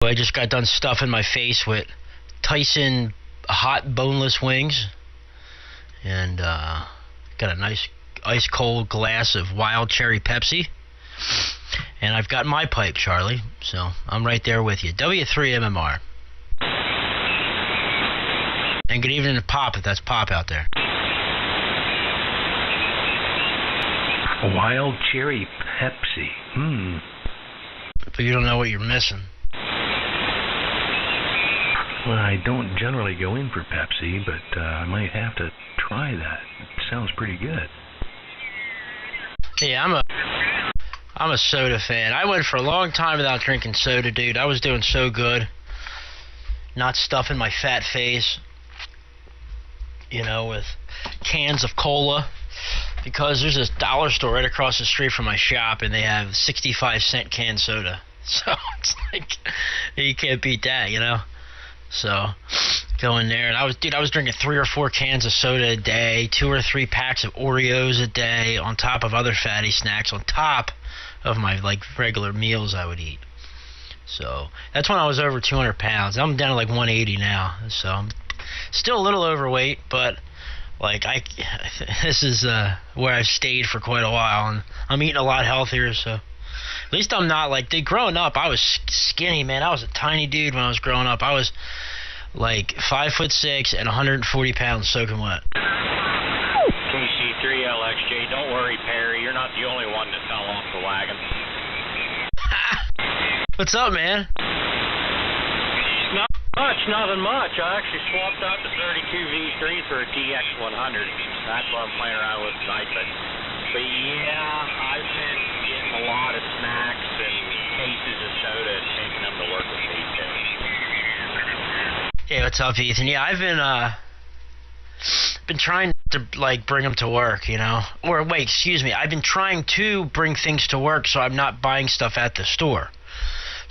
I just got done stuffing my face with Tyson hot boneless wings, and got a nice ice cold glass of wild cherry Pepsi, and I've got my pipe, Charlie, so I'm right there with you. W3MMR. And good evening to Pop, if that's Pop out there. Wild cherry Pepsi. But you don't know what you're missing. Well, I don't generally go in for Pepsi, but I might have to try that. It sounds pretty good. Yeah, I'm a soda fan. I went for a long time without drinking soda, dude. I was doing so good. Not stuffing my fat face, with cans of cola. Because there's this dollar store right across the street from my shop, and they have 65-cent canned soda. So it's like, you can't beat that, So go in there, and I was drinking 3 or 4 cans of soda a day, 2 or 3 packs of Oreos a day, on top of other fatty snacks, on top of my regular meals I would eat. So that's when I was over 200 pounds. I'm down to 180 now, so I'm still a little overweight, but this is where I've stayed for quite a while, and I'm eating a lot healthier, so at least I'm not growing up, I was skinny, man. I was a tiny dude when I was growing up. I was 5'6" and 140 pounds soaking wet. KC3LXJ, don't worry, Perry. You're not the only one that fell off the wagon. What's up, man? Nothing much. I actually swapped out the 32 V3 for a TX100. That's what I'm playing around with tonight. But yeah, I've been getting a lot of snacks and cases of soda and taking them to work with me too. Hey, what's up, Ethan? Yeah, I've been trying to bring them to work, Or wait, excuse me. I've been trying to bring things to work so I'm not buying stuff at the store.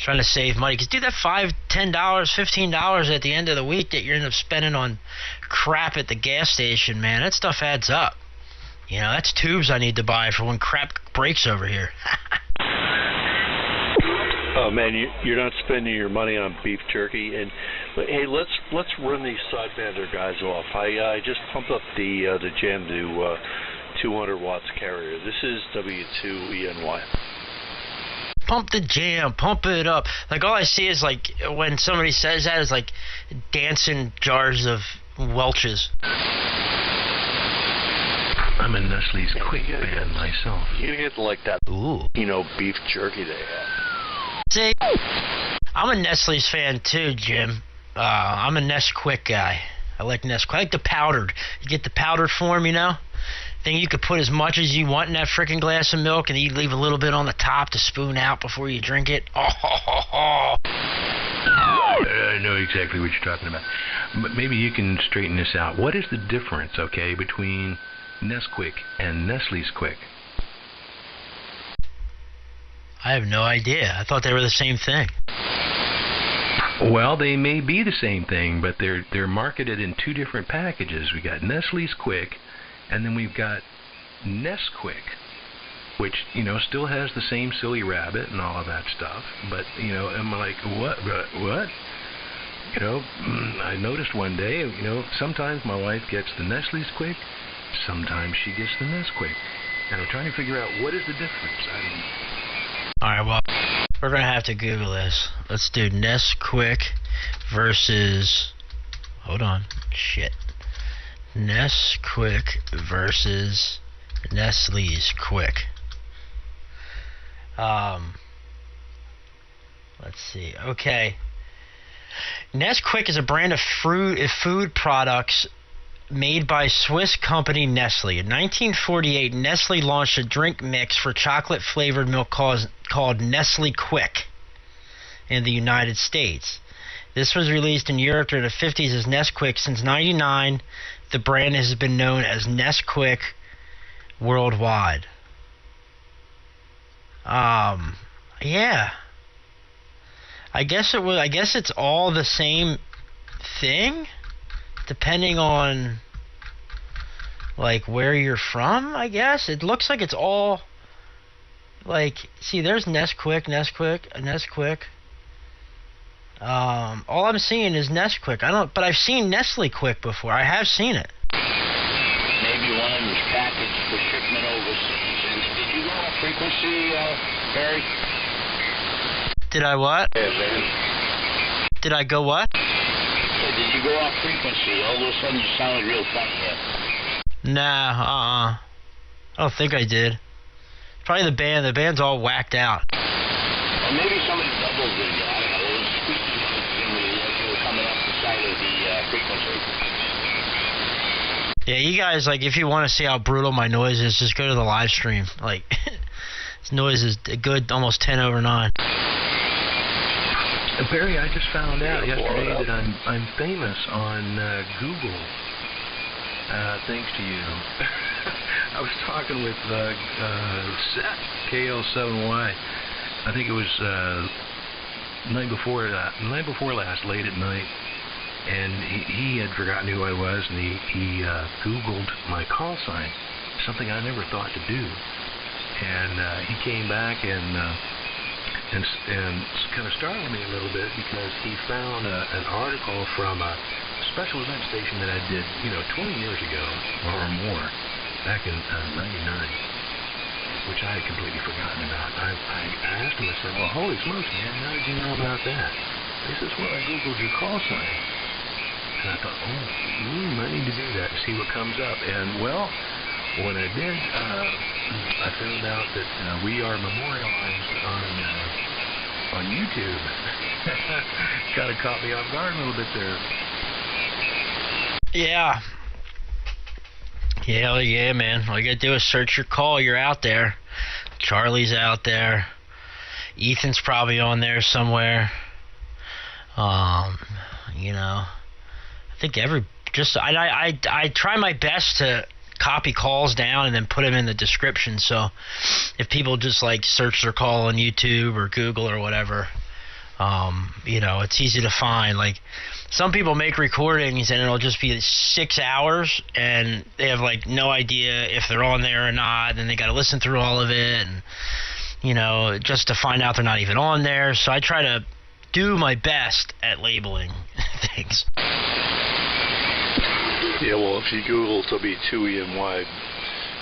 Trying to save money, because dude, that $5, $10, $15 at the end of the week that you end up spending on crap at the gas station, man, that stuff adds up. That's tubes I need to buy for when crap breaks over here. Oh man, you're not spending your money on beef jerky. But hey, let's run these sidebander guys off. I just pumped up the jam to 200 watts carrier. This is W2ENY. Pump the jam, pump it up. All I see is when somebody says that is dancing jars of Welch's. I'm a Nestle's Quick fan myself. You get that, ooh, beef jerky they have. See, I'm a Nestle's fan too, Jim. I'm a Nesquik guy. I like Nesquik. I like the powdered. You get the powdered form, Then you could put as much as you want in that freaking glass of milk, and then you leave a little bit on the top to spoon out before you drink it. Oh. I know exactly what you're talking about. But maybe you can straighten this out. What is the difference, between Nesquik and Nestle's Quick? I have no idea. I thought they were the same thing. Well, they may be the same thing, but they're marketed in 2 different packages. We got Nestle's Quick, and then we've got Nesquik, which, still has the same silly rabbit and all of that stuff. But, I'm like, what? I noticed one day, sometimes my wife gets the Nestle's Quick, sometimes she gets the Nesquik. And I'm trying to figure out what is the difference. I don't know. All right, well, we're going to have to Google this. Let's do Nesquik versus... Hold on. Shit. Nesquik versus Nestle's Quick. Let's see. Okay. Nesquik is a brand of food products made by Swiss company Nestle. In 1948, Nestle launched a drink mix for chocolate-flavored milk called Nestle Quick in the United States. This was released in Europe during the 50s as Nesquik. Since 1999, the brand has been known as Nesquik worldwide. Yeah. I guess it's all the same thing, depending on where you're from. I guess it looks like it's all see. There's Nesquik. All I'm seeing is Nesquik. But I've seen Nestle Quick before. I have seen it. Maybe one of them was packaged for shipment overseas. And did you go on frequency, Barry? Did I what? Yeah, man. Did I go what? Did you go off frequency? All of a sudden you sounded real funny here. Nah, I don't think I did. Probably the band. The band's all whacked out. Or maybe somebody doubled the, I don't know, it was squeaky as you were coming up the side of the frequency. Yeah, you guys, like, if you want to see how brutal my noise is, just go to the live stream. Like, this noise is a good almost 10 over 9. Barry, I just found out yesterday that I'm famous on Google, thanks to you. I was talking with Seth, KL7Y. I think it was night before last, late at night, and he had forgotten who I was, and he Googled my call sign, something I never thought to do, and he came back and kind of startled me a little bit because he found an article from a special event station that I did, 20 years ago or more, back in '99, which I had completely forgotten about. I asked him, I said, well, holy smokes, man, how did you know about that? He says, well, I Googled your call sign. And I thought, I need to do that and see what comes up. And, well, when I did, I found out that we are memorialized on YouTube. Kind of caught me off guard a little bit there. Yeah. Yeah, man. All you gotta do is search your call. You're out there. Charlie's out there. Ethan's probably on there somewhere. I think I try my best to copy calls down and then put them in the description, so if people just like search their call on YouTube or Google or whatever, it's easy to find. Like, some people make recordings and it'll just be 6 hours and they have like no idea if they're on there or not, and they got to listen through all of it, and just to find out they're not even on there. So I try to do my best at labeling things. Yeah, well, if you Google WE2ENY,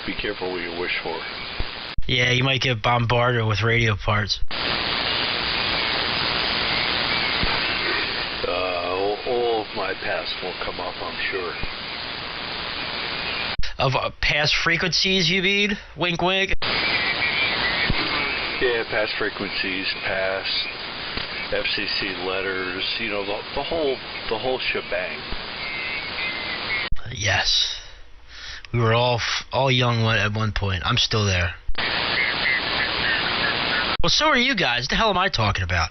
be careful what you wish for. Yeah, you might get bombarded with radio parts. All of my past will come up, I'm sure. Of past frequencies, you mean? Wink, wink. Yeah, past frequencies, past FCC letters, the whole shebang. Yes. We were all young at one point. I'm still there. Well, so are you guys. What the hell am I talking about?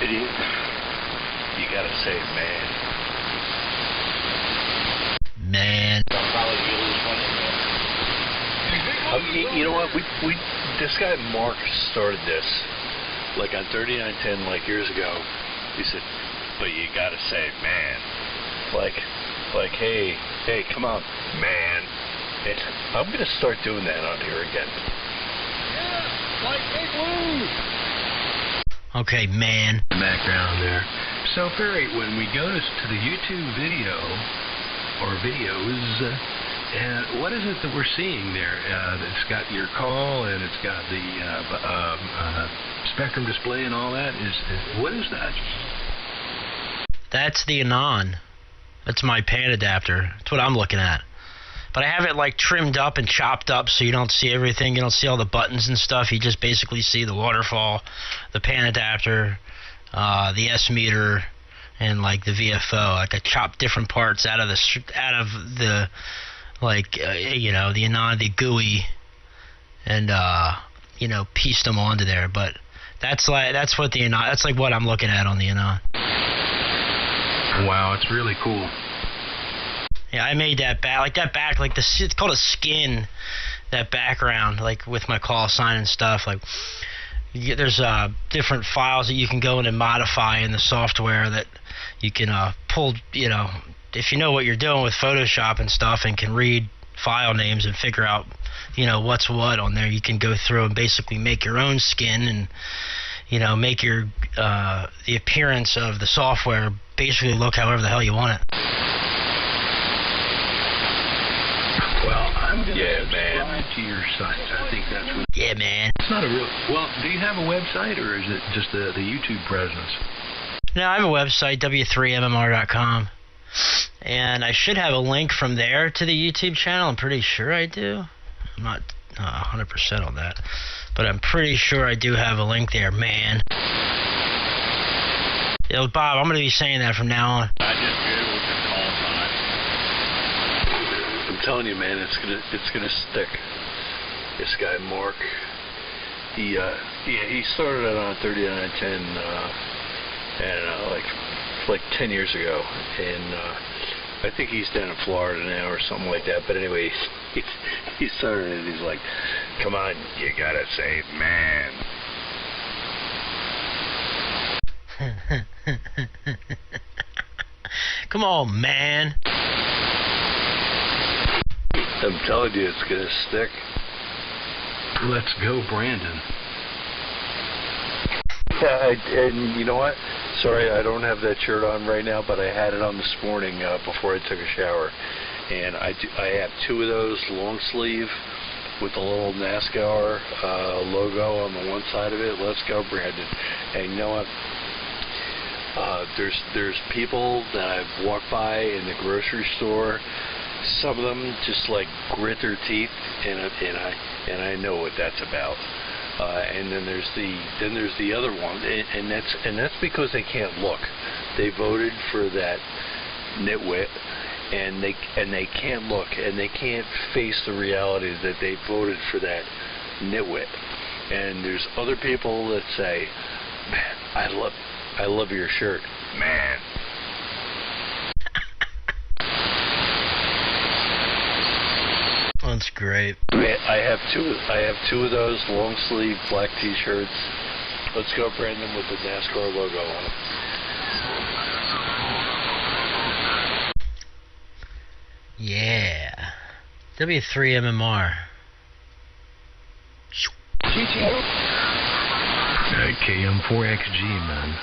Idiot. You gotta say, man. Man. You know what? This guy Mark started this, like on 3910, like years ago. He said, but you gotta say, man. Like, hey, come on, man. And I'm gonna start doing that on here again. Yeah, like Big Blue. Okay, man. Background there. So, Barry, when we go to the YouTube video or videos, what is it that we're seeing there? It's got your call and it's got the spectrum display and all that. What is that? That's the Anon. That's my pan adapter. That's what I'm looking at. But I have it like trimmed up and chopped up so you don't see everything. You don't see all the buttons and stuff. You just basically see the waterfall, the pan adapter, the S meter, and like the VFO. Like, I chopped different parts out of the the Anon, the GUI, and pieced them onto there. But that's what the Anon. That's like what I'm looking at on the Anon. Wow, it's really cool. Yeah, I made that back, it's called a skin, that background, like with my call sign and stuff. Like, there's different files that you can go in and modify in the software that you can pull, if you know what you're doing with Photoshop and stuff and can read file names and figure out, you know, what's what on there. You can go through and basically make your own skin and, you know, make your the appearance of the software basically look however the hell you want it. Well, I'm going to subscribe to your site. I think that's what... Yeah, man. It's not a real... Well, do you have a website, or is it just the YouTube presence? No, I have a website, w3mmr.com. And I should have a link from there to the YouTube channel. I'm pretty sure I do. I'm not 100% on that. But I'm pretty sure I do have a link there, man. Yo, Bob, I'm going to be saying that from now on. I just Googled it all the time. I'm telling you, man, it's gonna stick. This guy Mark, he started it on 3910, and like 10 years ago, and I think he's down in Florida now or something like that. But anyway, he started it. He's like, "Come on, you gotta say man." Come on, man. I'm telling you, it's gonna stick. Let's go, Brandon. Yeah, and you know what? Sorry, I don't have that shirt on right now, but I had it on this morning before I took a shower, and I have two of those long sleeve with the little NASCAR logo on the one side of it. Let's go, Brandon. And you know what? There's people that I've walked by in the grocery store. Some of them just like grit their teeth, and I know what that's about. And then there's the other one, and that's because they can't look. They voted for that nitwit, and they can't look, and they can't face the reality that they voted for that nitwit. And there's other people that say, "Man, I love your shirt, man." That's great. I have two of those long sleeve black T-shirts. Let's go, Brandon, with the NASCAR logo on it. Yeah. W3MMR. KM4XG, man.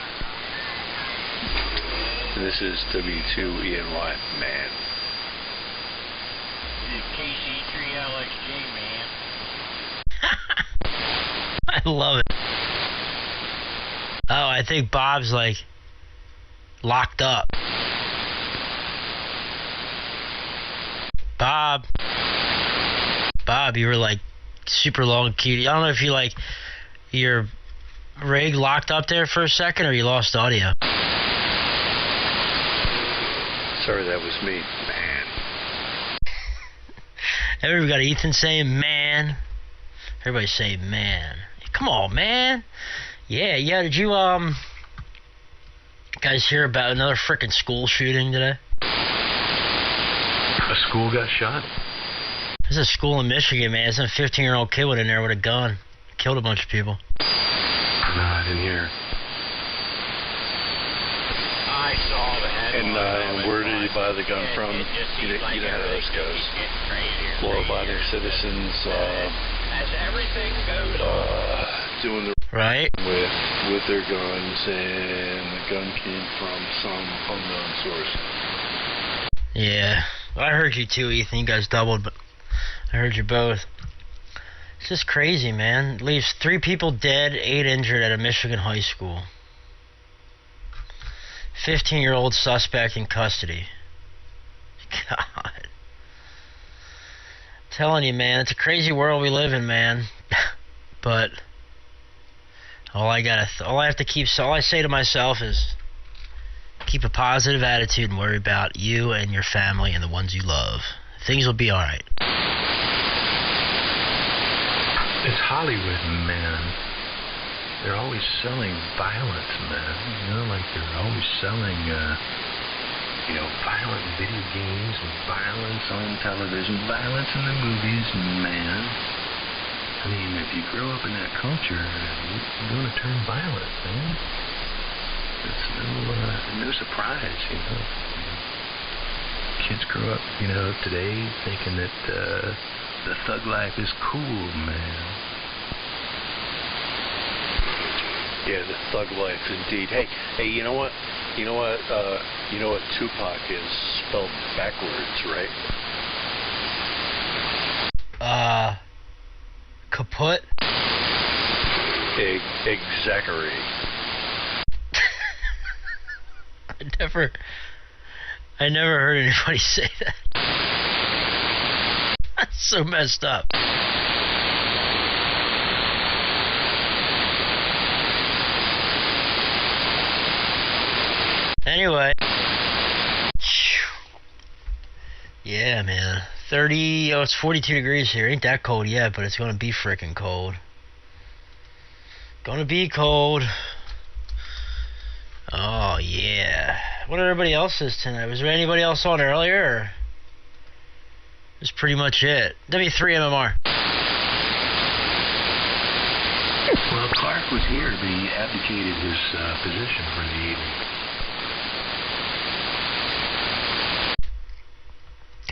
And this is W2ENY, man. KC3LXG, man. I love it. Oh, I think Bob's like locked up. Bob, you were like super long key. I don't know if you like your rig locked up there for a second or you lost audio. Sorry, that was me, man. Everybody got Ethan saying man. Everybody saying man. Come on, man. Yeah. Did you guys hear about another frickin' school shooting today? A school got shot? There's a school in Michigan, man. Some 15-year-old kid went in there with a gun, killed a bunch of people. No, I didn't hear. I saw the headline. And where did he buy the gun from? You know how this goes. Law-abiding citizens as everything goes doing the right with their guns, and the gun came from some unknown source. Yeah, I heard you too, Ethan. You guys doubled, but I heard you both. It's just crazy, man. It leaves 3 people dead, 8 injured at a Michigan high school. 15-year-old suspect in custody. God. I'm telling you, man, it's a crazy world we live in, man. But all I say to myself is keep a positive attitude and worry about you and your family and the ones you love. Things will be all right. It's Hollywood, man. They're always selling violence, man. You know, like they're always selling, violent video games and violence on television, violence in the movies, man. I mean, if you grow up in that culture, you're going to turn violent, man. It's no surprise, Kids grow up, today thinking that the thug life is cool, man. Yeah, the thug life, indeed. Hey, you know what? You know what Tupac is spelled backwards, right? Kaput? Exactly. I never heard anybody say that. That's so messed up. Anyway. Yeah, man. It's 42 degrees here. Ain't that cold yet, but it's going to be freaking cold. Gonna be cold. Oh, yeah. What everybody else is tonight? Was there anybody else on earlier? Or? That's pretty much it. W3MMR. Well, Clark was here, but he abdicated his position for the evening.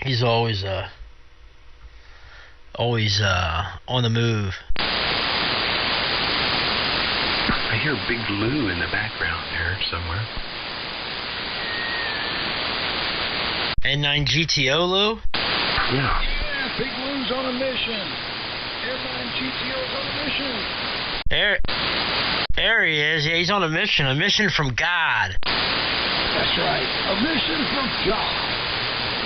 He's always on the move. I hear Big Lou in the background there somewhere. N9 GTO, Lou? Yeah. Yeah, Big Lou's on a mission. N9 GTO's on a mission. There he is. Yeah, he's on a mission from God. That's right, a mission from God.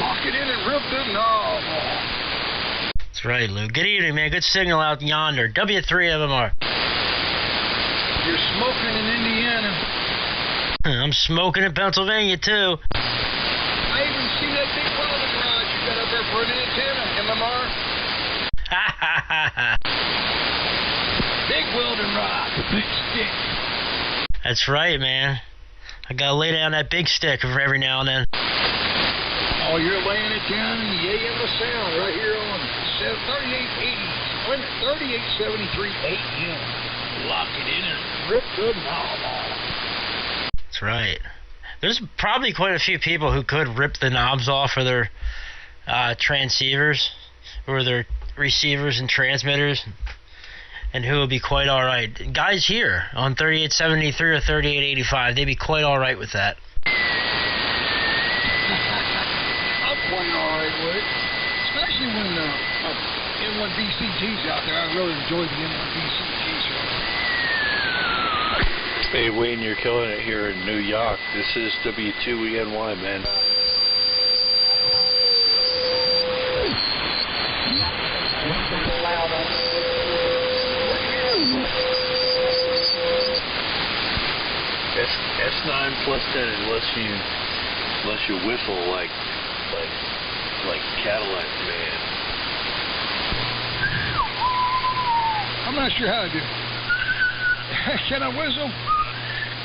Lock it in and rip the knob off. That's right, Lou. Good evening, man. Good signal out yonder. W3MMR. You're smoking in Indiana. I'm smoking in Pennsylvania, too. I even see that big welding rod you got up there for an antenna, MMR. Ha ha ha ha. Big welding rod, the big stick. That's right, man. I gotta lay down that big stick every now and then. Oh, you're laying it down in the AM sound right here on 3880, 3873 AM. Lock it in and rip the knob off. That's right. There's probably quite a few people who could rip the knobs off of their transceivers or their receivers and transmitters, and who would be quite all right. Guys here on 3873 or 3885, they'd be quite all right with that. Quite all right with it, especially when N1 BCG's out there. I really enjoy the N1 BCG show. Hey, Wayne, you're killing it here in New York. This is W2ENY, man. S9 plus 10 unless you whistle like Cadillac man. I'm not sure how to do it. Can I whistle?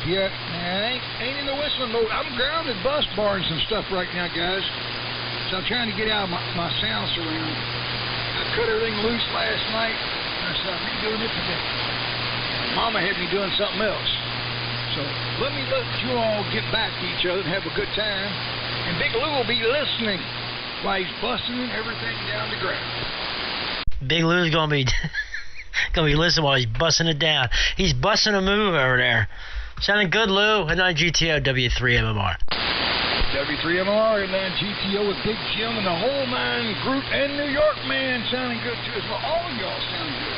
Yeah, man, ain't in the whistling mode. I'm grounded bus bar and some stuff right now, guys. So I'm trying to get out of my sound surround. I cut everything loose last night, and I said, I'm doing it today. Mama had me doing something else. So let you all get back to each other and have a good time. And Big Lou will be listening while he's busting everything down the ground. Big Lou's gonna be listening while he's busting it down. He's busting a move over there. Sounding good, Lou. N9 GTO W3MMR. W3MR and N9 GTO with Big Jim and the whole 9 group and New York man sounding good too as well. All of y'all sounding good.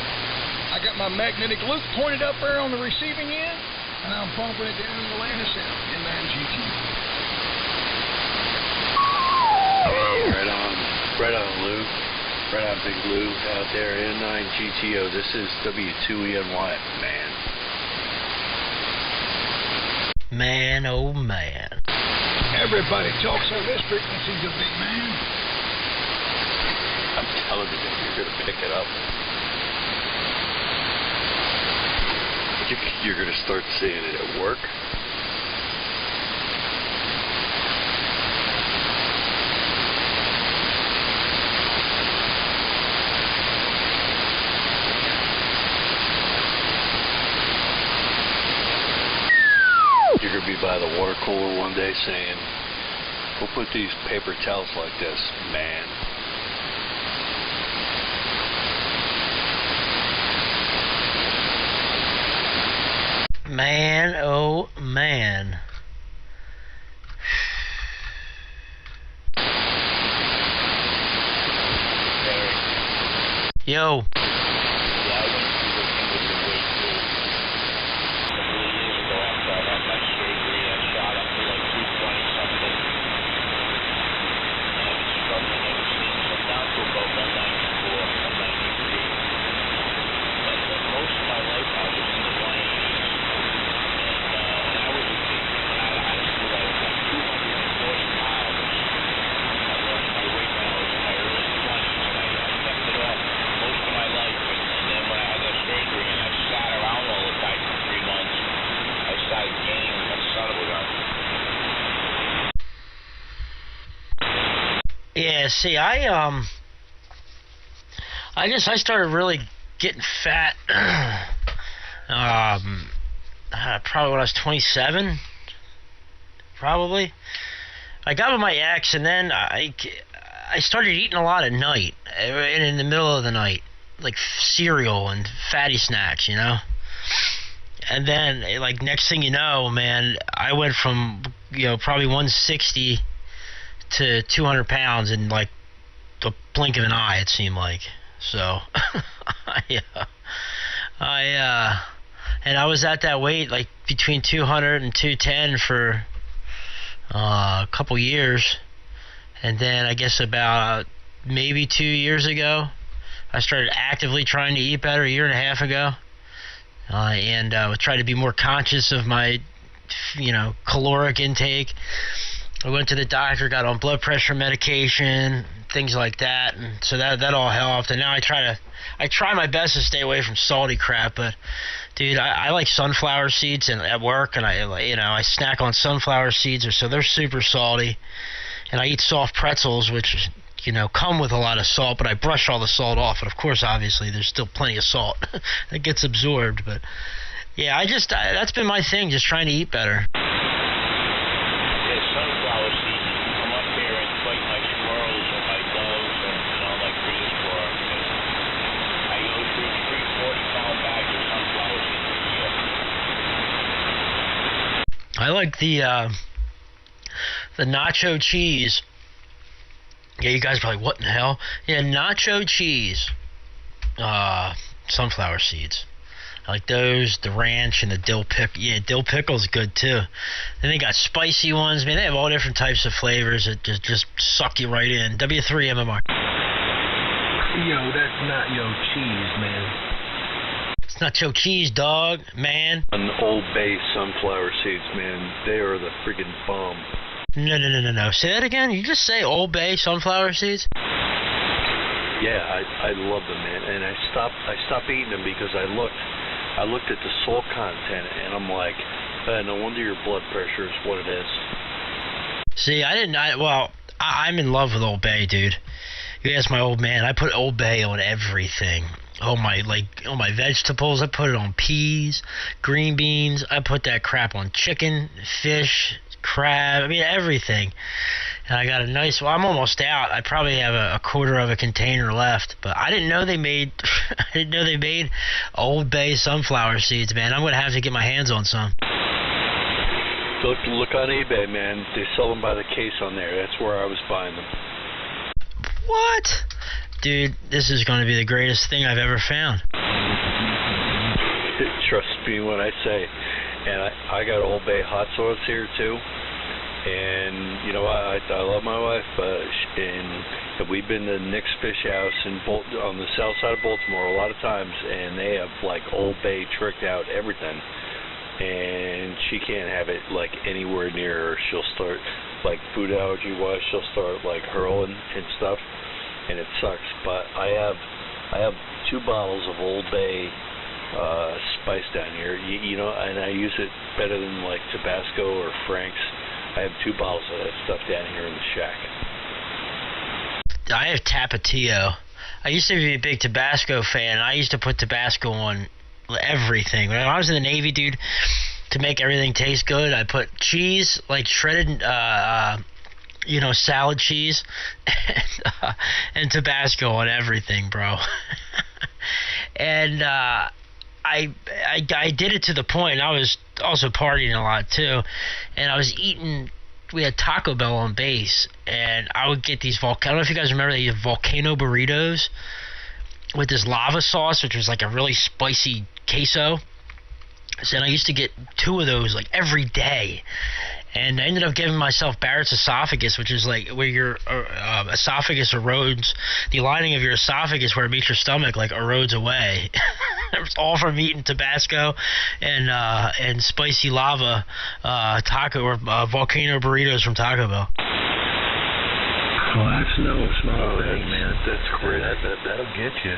I got my magnetic loop pointed up there on the receiving end, and I'm bumping it down in the land of sound. N9 GTO. Right on, Lou. Right on, Big Lou out there. N9 GTO. This is W2ENY, man. Man, oh man. Everybody talks on this frequency, the big man. I'm telling you, you're going to pick it up. You're going to start seeing it at work. You're going to be by the water cooler one day saying, We'll put these paper towels like this, man. Man, oh man. Yo. Yeah, see, I started really getting fat probably when I was 27, probably. I got with my ex, and then I started eating a lot at night, and in the middle of the night, like cereal and fatty snacks, you know? And then, like, next thing you know, man, I went from, probably 160 to 200 pounds in like the blink of an eye, it seemed like. So and I was at that weight like between 200 and 210 for a couple years, and then I guess about maybe 2 years ago I started actively trying to eat better, a year and a half ago, and try to be more conscious of my caloric intake. I went to the doctor, got on blood pressure medication, things like that, and so that all helped. And now I try my best to stay away from salty crap. But dude, I like sunflower seeds and at work, and I snack on sunflower seeds, so they're super salty. And I eat soft pretzels, which come with a lot of salt, but I brush all the salt off. And of course, obviously, there's still plenty of salt that gets absorbed. But yeah, that's been my thing, just trying to eat better. I like the nacho cheese. Yeah, you guys are probably, what in the hell? Yeah, nacho cheese. Sunflower seeds. I like those, the ranch and the dill pickle. Yeah, dill pickle's good too. Then they got spicy ones. Man, they have all different types of flavors that just suck you right in. W3 MMR. Yo, that's not yo cheese, man. It's nacho cheese, dog, man. An Old Bay sunflower seeds, man. They are the friggin' bomb. No. Say that again. You just say Old Bay sunflower seeds? Yeah, I love them, man. And I stopped eating them because I looked at the salt content, and I'm like, no wonder your blood pressure is what it is. See, I'm in love with Old Bay, dude. You ask my old man, I put Old Bay on everything. Oh my vegetables, I put it on peas, green beans, I put that crap on chicken, fish, crab, I mean everything. And I got a nice, I'm almost out. I probably have a quarter of a container left, but I didn't know they made Old Bay sunflower seeds, man. I'm gonna have to get my hands on some. Look on eBay, man. They sell them by the case on there. That's where I was buying them. What? Dude, this is going to be the greatest thing I've ever found. Trust me when I say. And I got Old Bay hot sauce here too. And I love my wife, and we've been to Nick's Fish House on the south side of Baltimore a lot of times, and they have like Old Bay tricked out everything. And she can't have it like anywhere near her. She'll start like food allergy wise. She'll start like hurling and stuff. And it sucks, but I have 2 bottles of Old Bay spice down here, and I use it better than like Tabasco or Frank's. I have 2 bottles of that stuff down here in the shack. I have Tapatio. I used to be a big Tabasco fan. I used to put Tabasco on everything. When I was in the Navy, dude, to make everything taste good, I put cheese, like shredded salad cheese and Tabasco on everything, bro. And I did it to the point. I was also partying a lot too, and I was eating. We had Taco Bell on base, and I would get these I don't know if you guys remember the volcano burritos with this lava sauce, which was like a really spicy queso. So I used to get 2 of those like every day, and I ended up giving myself Barrett's esophagus, which is like where your esophagus erodes, the lining of your esophagus where it meets your stomach like erodes away. It was all from eating Tabasco and spicy lava taco or volcano burritos from Taco Bell. Oh, that's no small thing, man. That's great. That'll get you.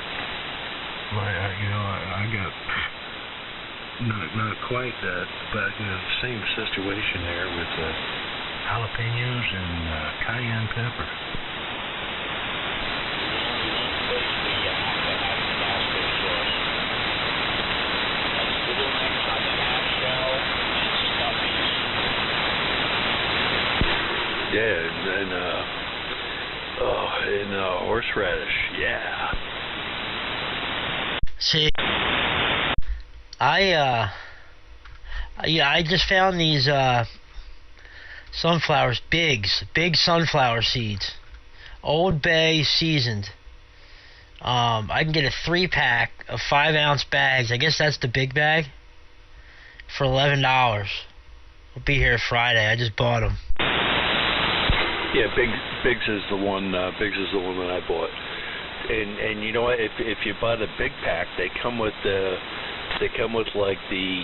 I got not quite that, but same situation there with jalapenos and cayenne pepper. Yeah, and horseradish, yeah. See, I just found these sunflowers, big sunflower seeds, Old Bay seasoned. I can get a 3-pack of 5-ounce bags. I guess that's the big bag for $11. I'll be here Friday. I just bought them. Yeah, Biggs is the one. Biggs is the one that I bought. And you know what? If you buy the big pack, they come with like the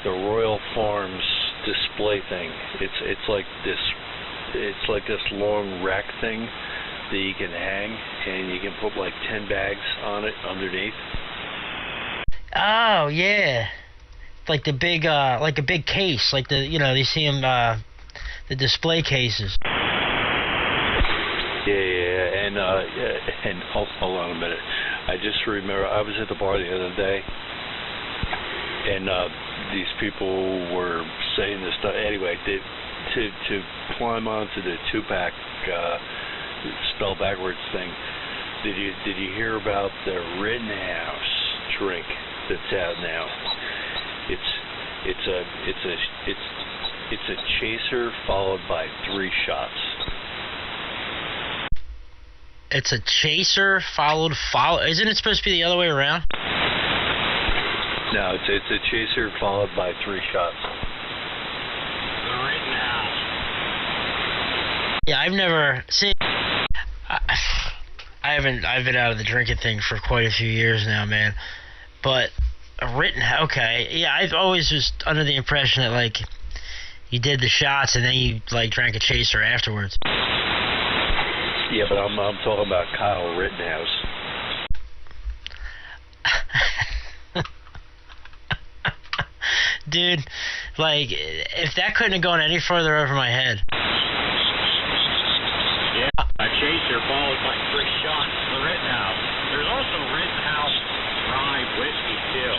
Royal Farms display thing. It's like this long rack thing that you can hang, and you can put like 10 bags on it underneath. Oh yeah, like the big like a big case, like you see them the display cases. Yeah, and hold on a minute. I just remember I was at the bar the other day, and these people were saying this stuff. Anyway, to climb onto the 2-pack spell backwards thing. Did you hear about the Rittenhouse drink that's out now? It's a chaser followed by 3 shots. It's a chaser followed. Isn't it supposed to be the other way around? No, it's a chaser followed by 3 shots. Right now. Yeah, I've never seen. I've been out of the drinking thing for quite a few years now, man. But okay, yeah, I've always was under the impression that like you did the shots and then you like drank a chaser afterwards. Yeah, but I'm talking about Kyle Rittenhouse. Dude, like, if that couldn't have gone any further over my head. Yeah, a chaser followed by 3 shots. The Rittenhouse. There's also Rittenhouse rye whiskey too.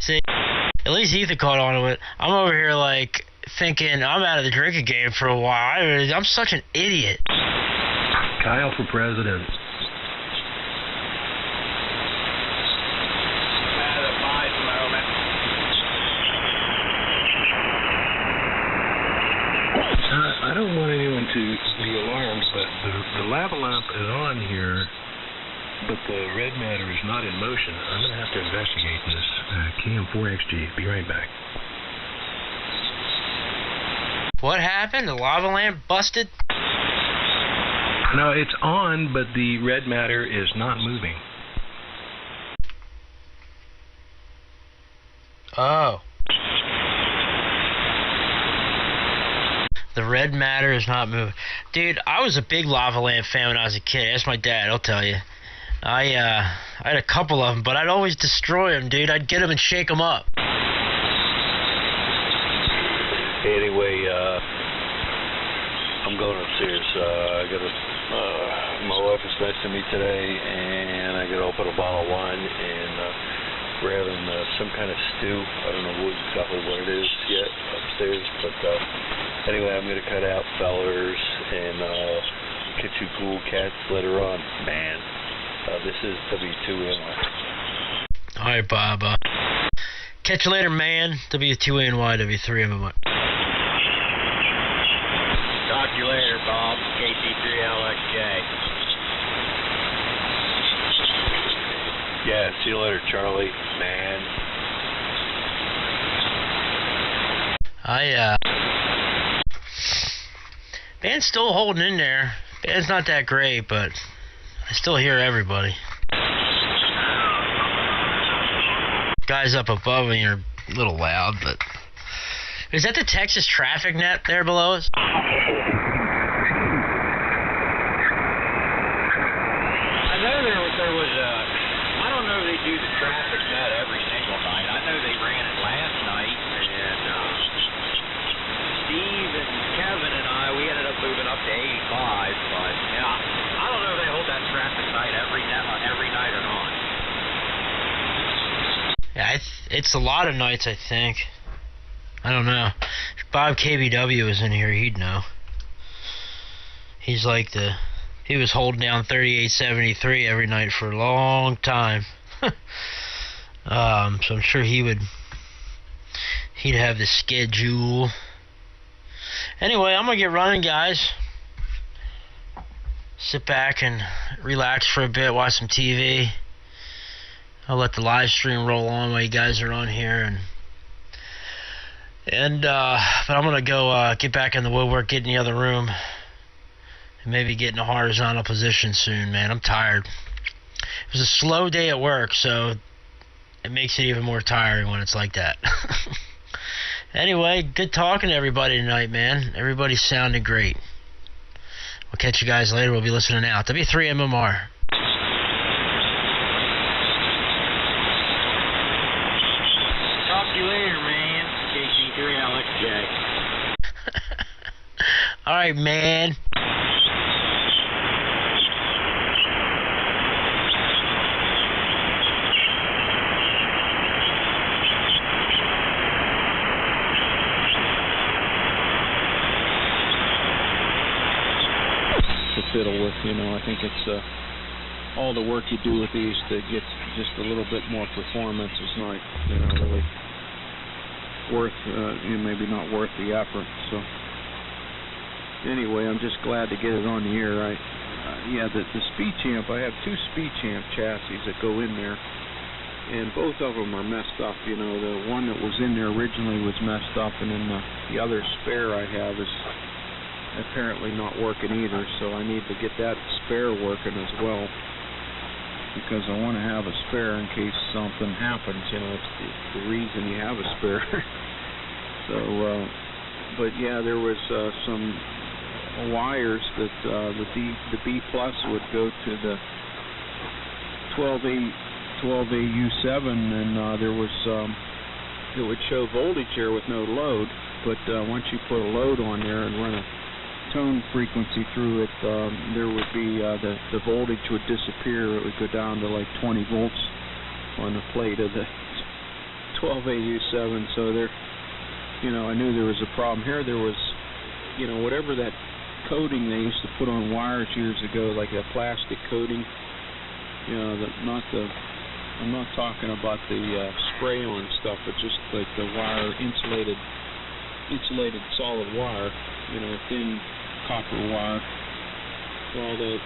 See, at least Ethan caught on to it. I'm over here like thinking I'm out of the drinking game for a while. I'm such an idiot. Kyle for president. I don't want anyone to be alarmed, but the lava lamp is on here, but the red matter is not in motion. I'm going to have to investigate this. KM4XG, be right back. What happened? The lava lamp busted? No, it's on, but the red matter is not moving. Oh. The red matter is not moving. Dude, I was a big lava lamp fan when I was a kid. Ask my dad, he'll tell you. I had a couple of them, but I'd always destroy them, dude. I'd get them and shake them up. Anyway, I'm going upstairs. I got my wife is nice to me today, and I got to open a bottle of wine, and We're having some kind of stew. I don't know exactly what it is yet upstairs, but anyway, I'm going to cut out fellers and get you cool cats later on. Man, this is W2NY. All right, Bob. Catch you later, man. W2NY, W3MY. Talk to you later, Bob. KT3LXJ. Yeah, see you later, Charlie. Man. Band's still holding in there. Band's not that great, but I still hear everybody. Guys up above me are a little loud, but is that the Texas traffic net there below us? I know there was I don't know if they do the traffic net every single night. I know they ran it last night, and Steve and Kevin and we ended up moving up to 85, but yeah, I don't know if they hold that traffic night every night or not. Yeah, it's a lot of nights, I think. I don't know. If Bob KBW was in here, he'd know. He's like he was holding down 3873 every night for a long time. So I'm sure he'd have the schedule. Anyway, I'm gonna get running, guys. Sit back and relax for a bit, watch some TV. I'll let the live stream roll on while you guys are on here, but I'm gonna go get back in the woodwork, get in the other room, and maybe get in a horizontal position soon. Man, I'm tired. It was a slow day at work, so it makes it even more tiring when it's like that. Anyway, good talking to everybody tonight, man. Everybody's sounding great. We'll catch you guys later. We'll be listening out. W3MMR. Talk to you later, man. KT3LXJ. All right, man. Fiddle with, I think it's all the work you do with these to get just a little bit more performance is not, really worth, maybe not worth the effort. So anyway, I'm just glad to get it on the air. The Speed Champ, I have two Speed Champ chassis that go in there, and both of them are messed up. The one that was in there originally was messed up, and then the other spare I have is apparently not working either, so I need to get that spare working as well, because I want to have a spare in case something happens. It's the reason you have a spare. So but yeah, there was some wires that the B plus would go to the 12AU7, and there was it would show voltage there with no load, but once you put a load on there and run a tone frequency through it, there would be the voltage would disappear. It would go down to like 20 volts on the plate of the 12AU7. So there, I knew there was a problem here. There was, whatever that coating they used to put on wires years ago, like a plastic coating. I'm not talking about the spray-on stuff, but just like the wire, insulated solid wire, thin copper wire. Well, the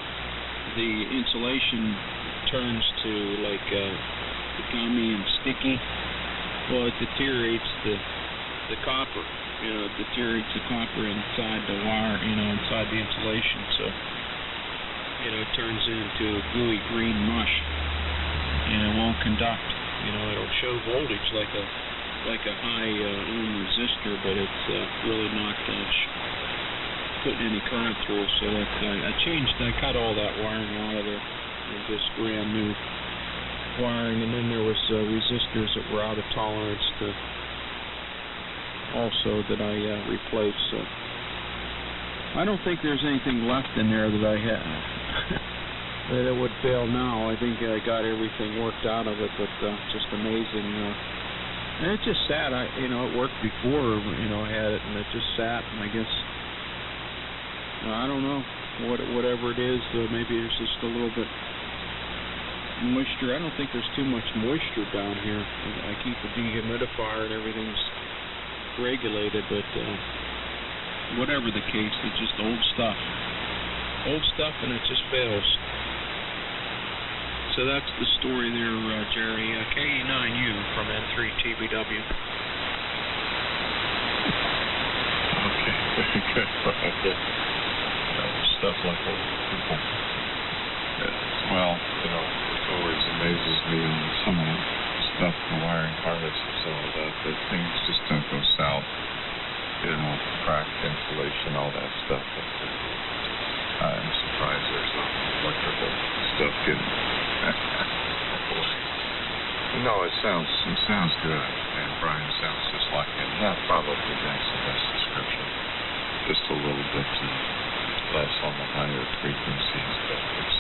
insulation turns to like gummy and sticky. Well, it deteriorates the copper. It deteriorates the copper inside the wire, inside the insulation. So, it turns into a gooey green mush, and it won't conduct. It'll show voltage like a high ohm resistor, but it's really not putting any current through. So that I cut all that wiring out of there and just brand new wiring, and then there was resistors that were out of tolerance that I replaced. So I don't think there's anything left in there that I that it would fail now. I think I got everything worked out of it, but just amazing. And it just sat. It worked before. I had it, and it just sat. And I guess I don't know whatever it is. Maybe there's just a little bit moisture. I don't think there's too much moisture down here. I keep a dehumidifier and everything's regulated, but whatever the case, it's just old stuff. Old stuff, and it just fails. So that's the story there, Jerry. KE9U from N3TBW. Okay, very good. Stuff like that. Well, it always amazes me on some of the stuff, the wiring harnesses and all that things just don't go south. Cracked insulation, all that stuff. I'm surprised there's no electrical stuff getting away. No, it sounds good, and Brian sounds just like him. That probably makes the best description. Just a little bit less on the higher frequencies, but it's